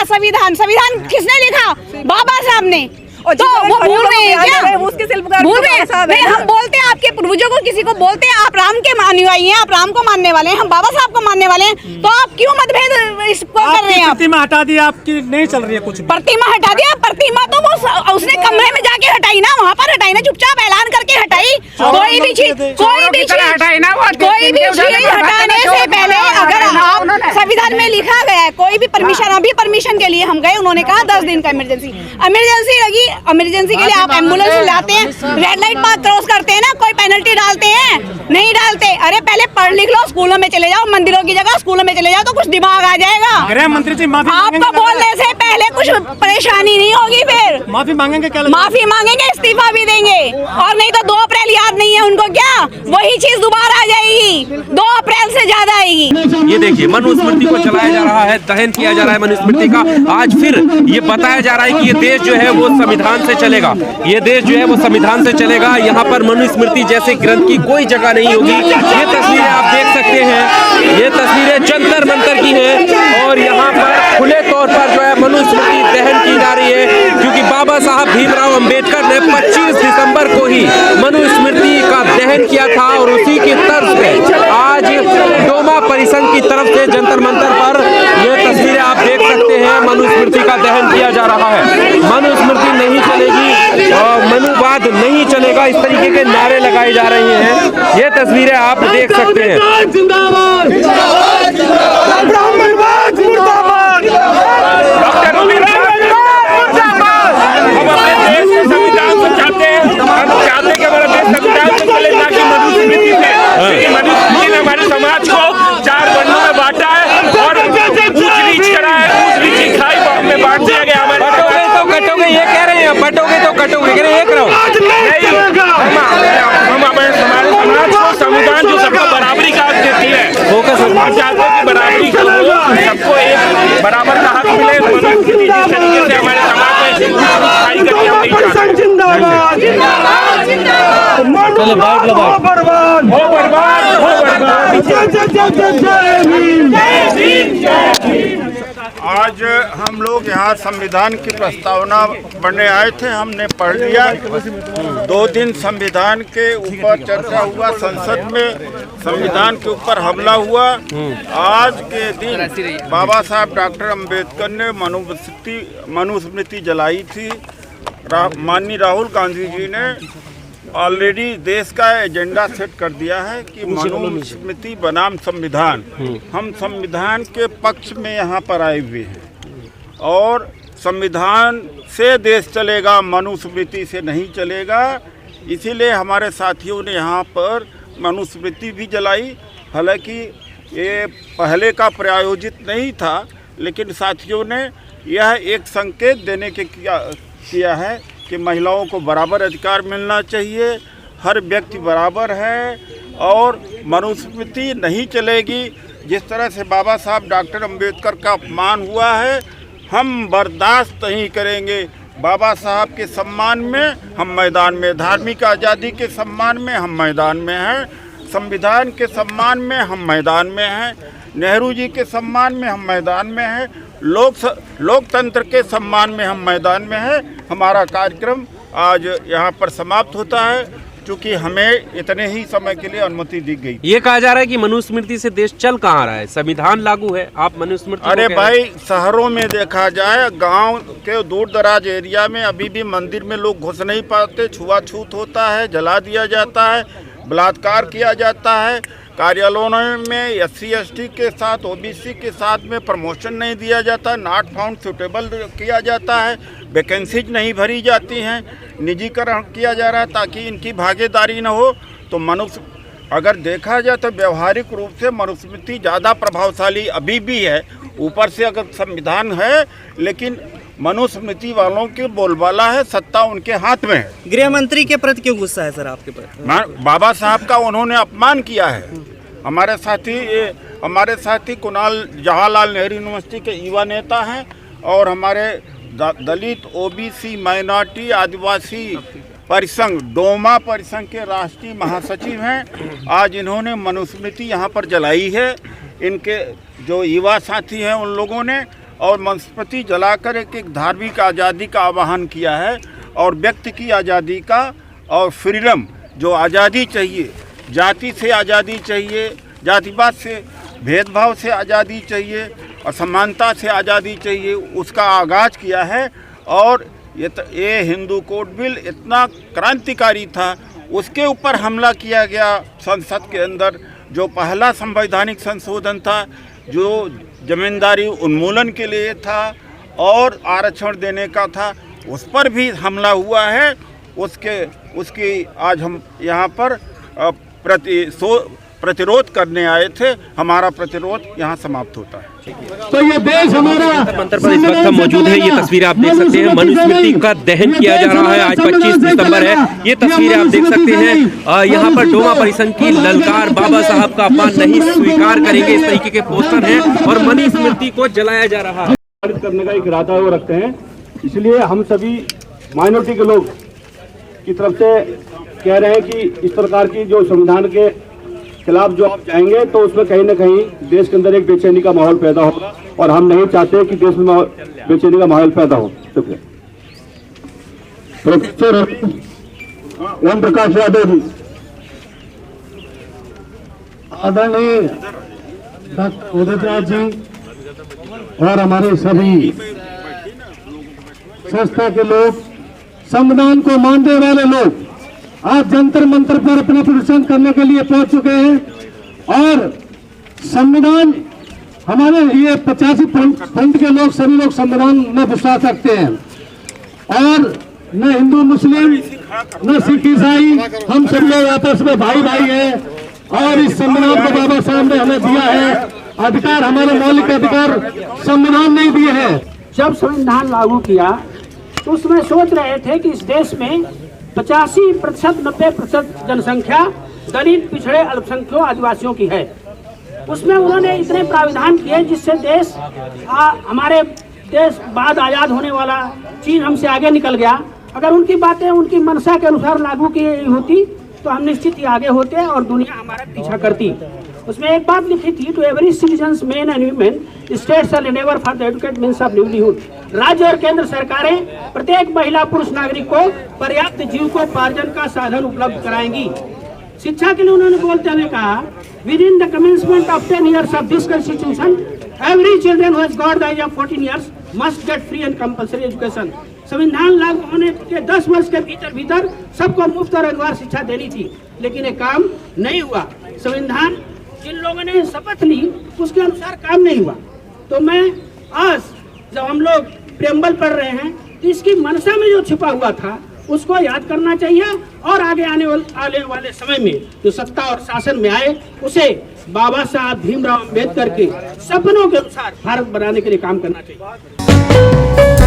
संविधान, संविधान किसने लिखा? बाबा साहब ने। तो वो भूल रहे हैं क्या? भूल रहे हैं? नहीं, हम बोलते हैं आपके पूर्वजों को, किसी को बोलते हैं आप राम के अनुयायी हैं, आप राम को मानने वाले हैं, हम बाबा साहब को मानने वाले हैं, तो आप क्यों मतभेद इसको कर रहे हैं? प्रतिमा हटा दी, आपकी नहीं चल रही है कुछ। प्रतिमा हटा दिया? प्रतिमा तो वो उसने कमरे में जाके हटाई ना, वहाँ पर हटाई ना, चुपचाप ऐलान करके हटाई। कोई भी चीज हटाई ना, कोई भी चीज हटाने से पहले अगर आप संविधान में लिखा गया है कोई भी परमिशन, अभी परमिशन के लिए हम गए, उन्होंने कहा 10 दिन का इमरजेंसी लगी। इमरजेंसी के लिए आप एम्बुलेंस लाते हैं, रेड लाइट पर क्रॉस करते हैं ना, कोई पेनल्टी डालते हैं? नहीं डालते। अरे पहले पढ़ लिख लो, स्कूलों में चले जाओ, मंदिरों की जगह स्कूलों में चले जाओ तो कुछ दिमाग आ जाएगा। गृह मंत्री जी माफी आपको बोलने से पहले कुछ परेशानी नहीं होगी, फिर माफी मांगेंगे क्या? माफी मांगेंगे, इस्तीफा भी देंगे, और नहीं तो 2 अप्रैल याद नहीं है उनको क्या? वही चीज दोबारा आ जाएगी, 2 अप्रैल से ज्यादा आएगी। ये देखिए मनुस्मृति को चलाया जा रहा है, दहन किया जा रहा है मनुस्मृति का। आज फिर ये बताया जा रहा है कि ये देश जो है वो संविधान से चलेगा, ये देश जो है वो संविधान से चलेगा। यहाँ पर मनुस्मृति जैसे ग्रंथ की कोई जगह नहीं होगी। ये तस्वीरें आप देख सकते हैं, ये तस्वीरें जंतर मंतर की हैं और यहाँ पर खुले तौर पर जो है मनुस्मृति दहन की जा रही है, क्योंकि बाबा साहब भीमराव अंबेडकर ने 25 दिसंबर को ही मनुस्मृति का दहन किया था और उसी की तर्ज पे आज डोमा परिसंघ की तरफ से जंतर मंतर पर ये तस्वीरें आप देख सकते हैं, मनुस्मृति का दहन किया जा रहा है। मनुस्मृति नहीं चलेगी और मनुवाद नहीं चलेगा, इस तरीके के नारे लगाए जा रहे हैं। ये तस्वीरें आप देख सकते हैं। संविधान को चाहते हैं, हम चाहते हैं कि हमारा देश संविधान से चले, ना कि मनुस्मृति से। मनुस्मृति ने हमारे समाज को 4 वर्णों में बांटा है और ऊंच नीच करा है, ऊंच नीच खाई में बांट दिया गया। हमारे कटोगे ये कह रहे हैं, बटोगे तो कटोगे, कह रहे हैं एक रहो। हम हमारे समाज को संविधान जो सबको बराबरी का हक देती है, हम चाहते हैं कि बराबरी सबको एक बराबर का हक मिले। मनुस्मृति जिस तरीके से हमारे समाज में खाई करके हम नहीं चाहते। आज हम लोग यहाँ संविधान की प्रस्तावना पढ़ने आए थे, हमने पढ़ लिया। 2 दिन संविधान के ऊपर चर्चा हुआ, संसद में संविधान के ऊपर हमला हुआ। आज के दिन बाबा साहब डॉक्टर अंबेडकर ने मनुस्मृति जलाई थी। माननीय राहुल गांधी जी ने ऑलरेडी देश का एजेंडा सेट कर दिया है कि मनुस्मृति बनाम संविधान। हम संविधान के पक्ष में यहाँ पर आए हुए हैं और संविधान से देश चलेगा, मनुस्मृति से नहीं चलेगा। इसीलिए हमारे साथियों ने यहाँ पर मनुस्मृति भी जलाई। हालांकि ये पहले का प्रायोजित नहीं था, लेकिन साथियों ने यह एक संकेत देने के किया है कि महिलाओं को बराबर अधिकार मिलना चाहिए, हर व्यक्ति बराबर है और मनुस्मृति नहीं चलेगी। जिस तरह से बाबा साहब डॉक्टर अंबेडकर का अपमान हुआ है, हम बर्दाश्त नहीं करेंगे। बाबा साहब के सम्मान में हम मैदान में, धार्मिक आज़ादी के सम्मान में हम मैदान में हैं, संविधान के सम्मान में हम मैदान में हैं, नेहरू जी के सम्मान में हम मैदान में हैं, लोकतंत्र के सम्मान में हम मैदान में हैं। हमारा कार्यक्रम आज यहाँ पर समाप्त होता है, क्योंकि हमें इतने ही समय के लिए अनुमति दी गई। ये कहा जा रहा है कि मनुस्मृति से देश चल कहाँ रहा है, संविधान लागू है, आप मनुस्मृति। अरे भाई, शहरों में देखा जाए, गांव के दूर दराज एरिया में अभी भी मंदिर में लोग घुस नहीं पाते, छुआछूत होता है, जला दिया जाता है, बलात्कार किया जाता है। कार्यालयों में SC ST के साथ OBC के साथ में प्रमोशन नहीं दिया जाता, नॉट फाउंड सुटेबल किया जाता है, वैकेंसीज नहीं भरी जाती हैं, निजीकरण किया जा रहा है ताकि इनकी भागीदारी न हो। तो अगर देखा जाए तो व्यवहारिक रूप से मनुस्मृति ज़्यादा प्रभावशाली अभी भी है। ऊपर से अगर संविधान है, लेकिन मनुस्मृति वालों की बोलबाला है, सत्ता उनके हाथ में है। गृह मंत्री के प्रति क्यों गुस्सा है सर आपके प्रति? बाबा साहब का उन्होंने अपमान किया है। हमारे साथी कुणाल जवाहरलाल नेहरू यूनिवर्सिटी के युवा नेता हैं और हमारे दलित OBC माइनॉरिटी आदिवासी परिसंघ डोमा परिसंघ के राष्ट्रीय महासचिव हैं। आज इन्होंने मनुस्मृति यहाँ पर जलाई है। इनके जो युवा साथी हैं उन लोगों ने, और मनुस्मृति जलाकर एक धार्मिक आज़ादी का आह्वान किया है और व्यक्ति की आज़ादी का और फ्रीडम जो आज़ादी चाहिए, जाति से आज़ादी चाहिए, जातिवाद से भेदभाव से आज़ादी चाहिए और समानता से आज़ादी चाहिए, उसका आगाज़ किया है। और ये हिंदू कोड बिल इतना क्रांतिकारी था, उसके ऊपर हमला किया गया संसद के अंदर। जो पहला संवैधानिक संशोधन था जो जमींदारी उन्मूलन के लिए था और आरक्षण देने का था, उस पर भी हमला हुआ है। उसकी आज हम यहाँ पर प्रतिरोध करने आए थे। हमारा प्रतिरोध यहाँ समाप्त होता है। तो ये देश हमारा मंत्र पर इस वक्त हम मौजूद हैं। ये तस्वीर आप देख सकते हैं, मनुस्मृति का दहन किया जा रहा है। आज 25 दिसंबर है। ये तस्वीरें आप देख सकते हैं। यहाँ पर डोमा परिसंघ की ललकार, बाबा साहब का अपमान नहीं स्वीकार करेंगे, इस तरीके के पोस्टर हैं और मनुस्मृति को जलाया जा रहा है। करने का एक इरादा वो रखते हैं, इसलिए हम सभी माइनॉरिटी के लोग की तरफ से कह रहे हैं कि इस प्रकार की जो संविधान के खिलाफ जो आप जाएंगे तो उसमें कहीं ना कहीं देश के अंदर एक बेचैनी का माहौल पैदा होगा और हम नहीं चाहते कि देश में बेचैनी का माहौल पैदा हो। शुक्रिया। प्रोफेसर ओम प्रकाश यादव जी, आदरणीय डॉक्टर उदित राज जी और हमारे सभी संस्था के लोग, संविधान को मानने वाले लोग आज जंतर मंतर पर अपना प्रदर्शन करने के लिए पहुंच चुके हैं और संविधान हमारे ये 85% के लोग, सभी लोग संविधान में विश्वास रखते हैं और न हिंदू मुस्लिम न सिख ईसाई, हम सब लोग आपस में भाई भाई हैं और इस संविधान को बाबा साहब ने हमें दिया है अधिकार, हमारे मौलिक अधिकार संविधान नहीं दिए हैं। जब संविधान लागू किया तो उसमें सोच रहे थे कि इस देश में 85% 90% जनसंख्या दलित, पिछड़े, अल्पसंख्यकों, आदिवासियों की है। उसमें उन्होंने इतने प्राविधान किए जिससे देश हमारे देश बाद आज़ाद होने वाला चीन हमसे आगे निकल गया। अगर उनकी बातें उनकी मनसा के अनुसार लागू की होती तो हम निश्चित ही आगे होते और दुनिया हमारा पीछा करती। उसमें एक बात लिखी थी, to every citizens men and women state shall enable for the educate means of livelihood. राज्य और केंद्र सरकारें प्रत्येक महिला पुरुष नागरिक को पर्याप्त जीविकोपार्जन का साधन उपलब्ध कराएंगी। शिक्षा के लिए उन्होंने बोलते हुए कहा, within the commencement of 10 years of this constitution every children who has got the age of 14 years must get free and compulsory education. संविधान लागू होने के 10 वर्ष के भीतर सबको मुफ्त और अनिवार्य शिक्षा देनी थी, लेकिन ये काम नहीं हुआ। संविधान जिन लोगों ने शपथ ली उसके अनुसार काम नहीं हुआ। तो मैं आज जब हम लोग प्रेम्बल पढ़ रहे हैं तो इसकी मनसा में जो छिपा हुआ था उसको याद करना चाहिए और आगे आने वाले समय में जो सत्ता और शासन में आए उसे बाबा साहब भीमराव अम्बेडकर के सपनों के अनुसार भारत बनाने के लिए काम करना चाहिए।